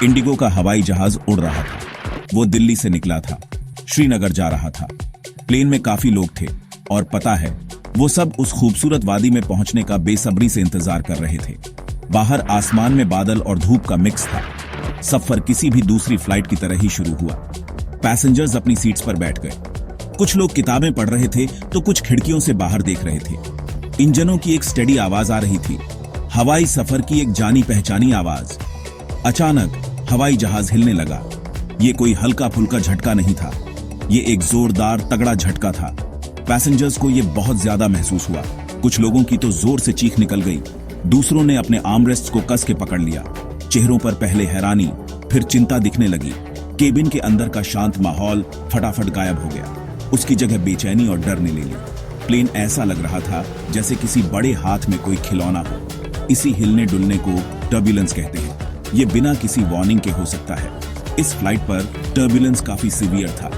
Indigo का हवाई जहाज उड़ रहा था। वो दिल्ली से निकला था, श्रीनगर जा रहा था। प्लेन में काफी लोग थे और पता है वो सब उस खूबसूरत वादी में पहुंचने का बेसब्री से इंतजार कर रहे थे। बाहर आसमान में बादल और धूप का मिक्स था। सफर किसी भी दूसरी फ्लाइट की तरह ही शुरू हुआ। पैसेंजर्स अपनी सीट्स पर बैठ गए। कुछ लोग किताबें पढ़ रहे थे तो कुछ खिड़कियों से बाहर देख रहे थे। इंजनों की एक स्टेडी आवाज आ रही थी, हवाई सफर की एक जानी पहचानी आवाज। अचानक हवाई जहाज हिलने लगा। ये कोई हल्का फुल्का झटका नहीं था, ये एक जोरदार तगड़ा झटका था। पैसेंजर्स को ये बहुत ज्यादा महसूस हुआ। कुछ लोगों की तो जोर से चीख निकल गई, दूसरों ने अपने आर्मरेस्ट्स को कस के पकड़ लिया। चेहरों पर पहले हैरानी, फिर चिंता दिखने लगी। केबिन के अंदर का शांत माहौल फटाफट गायब हो गया। उसकी जगह बेचैनी और डर ने ले ली। प्लेन ऐसा लग रहा था जैसे किसी बड़े हाथ में कोई खिलौना हो। इसी हिलने डुलने को टर्बुलेंस कहते हैं। ये बिना किसी वार्निंग के हो सकता है। इस फ्लाइट पर टर्बुलेंस काफी सीवियर था।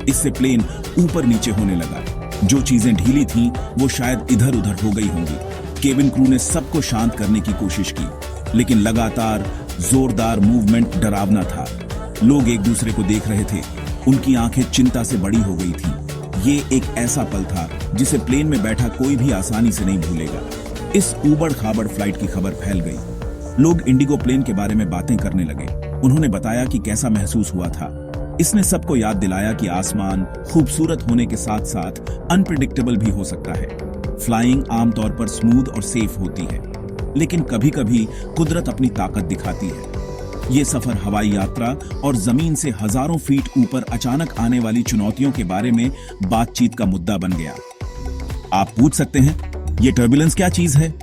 इससे प्लेन ऊपर नीचे होने लगा। जो चीजें ढीली थीं वो शायद इधर उधर हो गई होंगी। केबिन क्रू ने सबको शांत करने की कोशिश की, लेकिन लगातार जोरदार मूवमेंट डरावना था। लोग एक दूसरे को देख रहे थे, उनकी आंखें चिंता से बड़ी हो गई थीं। ये एक ऐसा पल था जिसे प्लेन में बैठा कोई भी आसानी से नहीं भूलेगा। इस ऊबड़ खाबड़ फ्लाइट की खबर फैल गई। लोग इंडिगो प्लेन के बारे में बातें करने लगे। उन्होंने बताया कि कैसा महसूस हुआ था। इसने सबको याद दिलाया कि आसमान खूबसूरत होने के साथ साथ अनप्रिडिक्टेबल भी हो सकता है। फ्लाइंग आमतौर पर स्मूथ और सेफ होती है, लेकिन कभी-कभी कुदरत अपनी ताकत दिखाती है। ये सफर हवाई यात्रा और जमीन से हजारों फीट ऊपर अचानक आने वाली चुनौतियों के बारे में बातचीत का मुद्दा बन गया। आप पूछ सकते हैं, ये टर्बुलेंस क्या चीज है?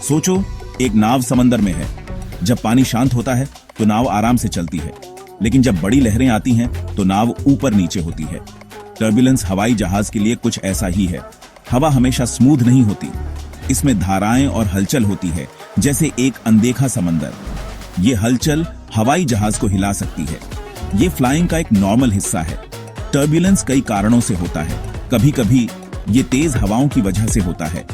सोचो, एक नाव समंदर में है। जब पानी शांत होता है तो नाव आराम से चलती है, लेकिन जब बड़ी लहरें आती हैं तो नाव ऊपर नीचे होती है। टर्बुलेंस हवाई जहाज के लिए कुछ ऐसा ही है। हवा हमेशा स्मूथ नहीं होती। इसमें धाराएं और हलचल होती है, जैसे एक अनदेखा समंदर। ये हलचल हवाई जहाज को हिला सकती है। ये फ्लाइंग का एक नॉर्मल हिस्सा है। टर्बुलेंस कई कारणों से होता है। कभी कभी ये तेज हवाओं की वजह से होता है।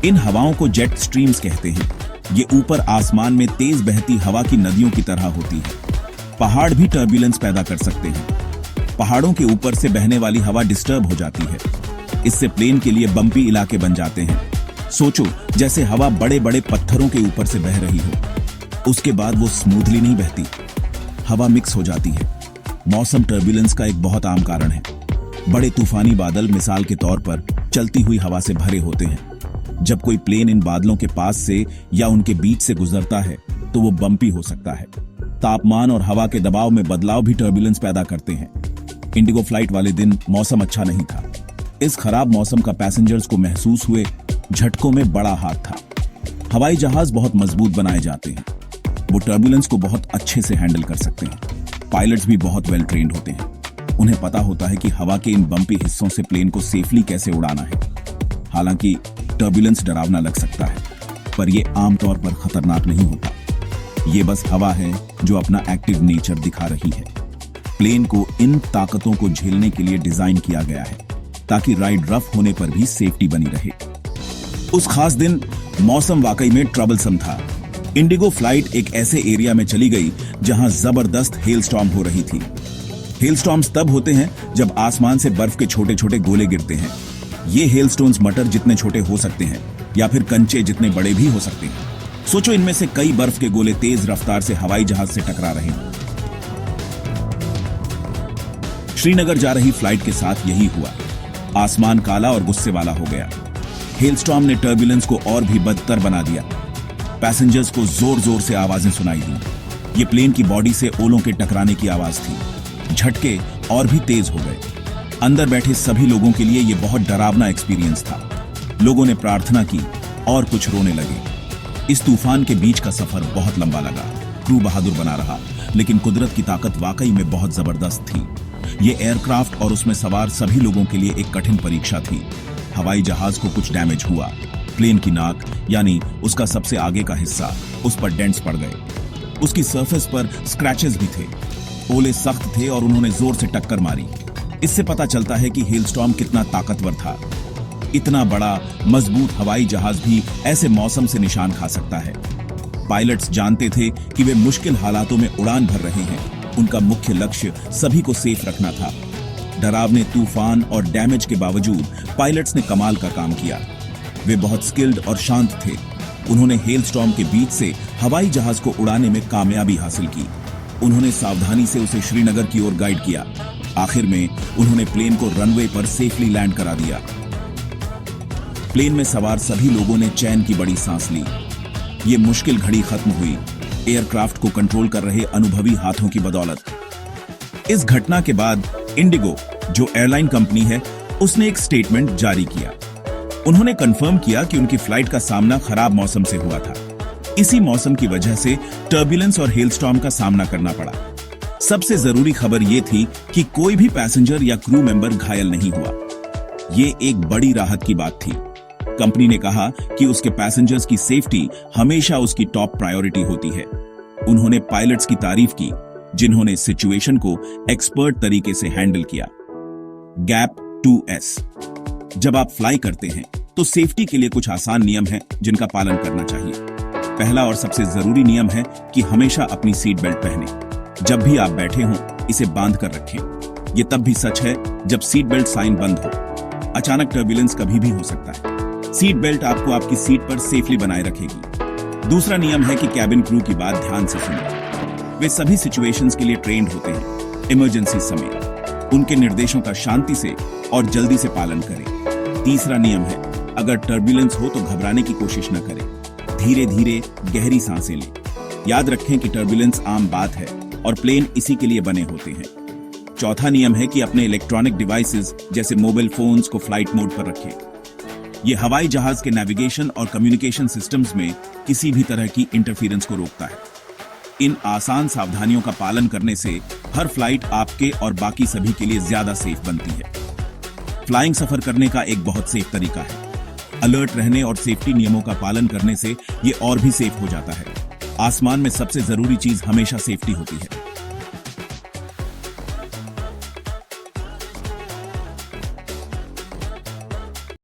इन हवाओं को जेट स्ट्रीम्स कहते हैं। ये ऊपर आसमान में तेज बहती हवा की नदियों की तरह होती है। पहाड़ भी टर्बुलेंस पैदा कर सकते हैं। पहाड़ों के ऊपर से बहने वाली हवा डिस्टर्ब हो जाती है। इससे प्लेन के लिए बम्पी इलाके बन जाते हैं। सोचो, जैसे हवा बड़े बड़े पत्थरों के ऊपर से बह रही हो। उसके बाद वो स्मूथली नहीं बहती, हवा मिक्स हो जाती है। मौसम टर्बुलेंस का एक बहुत आम कारण है। बड़े तूफानी बादल मिसाल के तौर पर चलती हुई हवा से भरे होते हैं। जब कोई प्लेन इन बादलों के पास से या उनके बीच से गुजरता है तो वो बम्पी हो सकता है। तापमान और हवा के दबाव में बदलाव भी टर्बुलेंस पैदा करते हैं। इंडिगो फ्लाइट वाले दिन मौसम अच्छा नहीं था। इस खराब मौसम का पैसेंजर्स को महसूस हुए झटकों में बड़ा हाथ था। हवाई जहाज बहुत मजबूत बनाए जाते हैं। वो टर्बुलेंस को बहुत अच्छे से हैंडल कर सकते हैं। पायलट्स भी बहुत वेल ट्रेन्ड होते हैं। उन्हें पता होता है कि हवा के इन बम्पी हिस्सों से प्लेन को सेफली कैसे उड़ाना है। हालांकि टर्बुलेंस डरावना लग सकता है, पर यह आमतौर पर खतरनाक नहीं होता। ये बस हवा है जो अपना एक्टिव नेचर दिखा रही है। प्लेन को इन ताकतों को झेलने के लिए डिजाइन किया गया है, ताकि राइड रफ होने पर भी सेफ्टी बनी रहे। उस खास दिन मौसम वाकई में ट्रबलसम था। इंडिगो फ्लाइट एक ऐसे एरिया में चली गई जहां जबरदस्त हेलस्टॉर्म हो रही थी। हेलस्टॉर्म्स तब होते हैं जब आसमान से बर्फ के छोटे छोटे गोले गिरते हैं। ये हेलस्टोन्स मटर जितने छोटे हो सकते हैं या फिर कंचे जितने बड़े भी हो सकते हैं। सोचो, इनमें से कई बर्फ के गोले तेज रफ्तार से हवाई जहाज से टकरा रहे हैं। श्रीनगर जा रही फ्लाइट के साथ यही हुआ। आसमान काला और गुस्से वाला हो गया। हेलस्टॉर्म ने टर्बुलेंस को और भी बदतर बना दिया। पैसेंजर्स को जोर जोर से आवाजें सुनाई दी। ये प्लेन की बॉडी से ओलों के टकराने की आवाज थी। झटके और भी तेज हो गए। अंदर बैठे सभी लोगों के लिए यह बहुत डरावना एक्सपीरियंस था। लोगों ने प्रार्थना की और कुछ रोने लगे। इस तूफान के बीच का सफर बहुत लंबा लगा। क्रू बहादुर बना रहा, लेकिन कुदरत की ताकत वाकई में बहुत जबरदस्त थी। ये एयरक्राफ्ट और उसमें सवार सभी लोगों के लिए एक कठिन परीक्षा थी। हवाई जहाज को कुछ डैमेज हुआ। प्लेन की नाक, यानी उसका सबसे आगे का हिस्सा, उस पर डेंट्स पड़ गए। उसकी सरफेस पर स्क्रैचेस भी थे। ओले सख्त थे और उन्होंने जोर से टक्कर मारी। इससे पता चलता है कि हेलस्टॉर्म कितना ताकतवर था। इतना बड़ा मजबूत हवाई जहाज भी ऐसे मौसम से निशान खा सकता है। पायलट्स जानते थे कि वे मुश्किल हालातों में उड़ान भर रहे हैं। उनका मुख्य लक्ष्य सभी को सेफ रखना था। डरावने तूफान और डैमेज के बावजूद पायलट्स ने कमाल का काम किया। वे बहुत स्किल्ड और शांत थे। उन्होंने हेलस्टॉर्म के बीच से हवाई जहाज को उड़ाने में कामयाबी हासिल की। उन्होंने सावधानी से उसे श्रीनगर की ओर गाइड किया। आखिर में उन्होंने प्लेन को रनवे पर सेफली लैंड करा दिया। प्लेन में सवार सभी लोगों ने चैन की बड़ी सांस ली। ये मुश्किल घड़ी खत्म हुई एयरक्राफ्ट को कंट्रोल कर रहे अनुभवी हाथों की बदौलत। इस घटना के बाद इंडिगो, जो एयरलाइन कंपनी है, उसने एक स्टेटमेंट जारी किया। उन्होंने कंफर्म किया कि उनकी फ्लाइट का सामना खराब मौसम से हुआ था। इसी मौसम की वजह से टर्बुलेंस और हेलस्टॉर्म का सामना करना पड़ा। सबसे जरूरी खबर यह थी कि कोई भी पैसेंजर या क्रू मेंबर घायल नहीं हुआ। ये एक बड़ी राहत की बात थी। कंपनी ने कहा कि उसके पैसेंजर्स की सेफ्टी हमेशा उसकी टॉप प्रायोरिटी होती है। उन्होंने पायलट्स की तारीफ की, जिन्होंने सिचुएशन को एक्सपर्ट तरीके से हैंडल किया। Gap 2S। जब आप फ्लाई करते हैं तो सेफ्टी के लिए कुछ आसान नियम हैं जिनका पालन करना चाहिए। पहला और सबसे जरूरी नियम है कि हमेशा अपनी सीट बेल्ट पहनें। जब भी आप बैठे हों, इसे बांध कर रखें। यह तब भी सच है जब सीट बेल्ट साइन बंद हो। अचानक टर्बुलेंस कभी भी हो सकता है। सीट बेल्ट आपको आपकी सीट पर सेफली बनाए रखेगी। दूसरा नियम है कि कैबिन क्रू की बात ध्यान से सुनें। वे सभी सिचुएशंस के लिए ट्रेंड होते हैं, इमरजेंसी समेत। उनके निर्देशों का शांति से और जल्दी से पालन करें। तीसरा नियम है, अगर टर्बुलेंस हो तो घबराने की कोशिश न करें। धीरे धीरे गहरी सांसें लें। याद रखें कि टर्बुलेंस आम बात है और प्लेन इसी के लिए बने होते हैं। चौथा नियम है कि अपने इलेक्ट्रॉनिक डिवाइसेस जैसे मोबाइल फोन्स को फ्लाइट मोड पर रखें। यह हवाई जहाज के नेविगेशन और कम्युनिकेशन सिस्टम्स में किसी भी तरह की इंटरफेरेंस को रोकता है। इन आसान सावधानियों का पालन करने से हर फ्लाइट आपके और बाकी सभी के लिए ज्यादा सेफ बनती है। फ्लाइंग सफर करने का एक बहुत सेफ तरीका है। अलर्ट रहने और सेफ्टी नियमों का पालन करने से ये और भी सेफ हो जाता है। आसमान में सबसे जरूरी चीज हमेशा सेफ्टी होती है।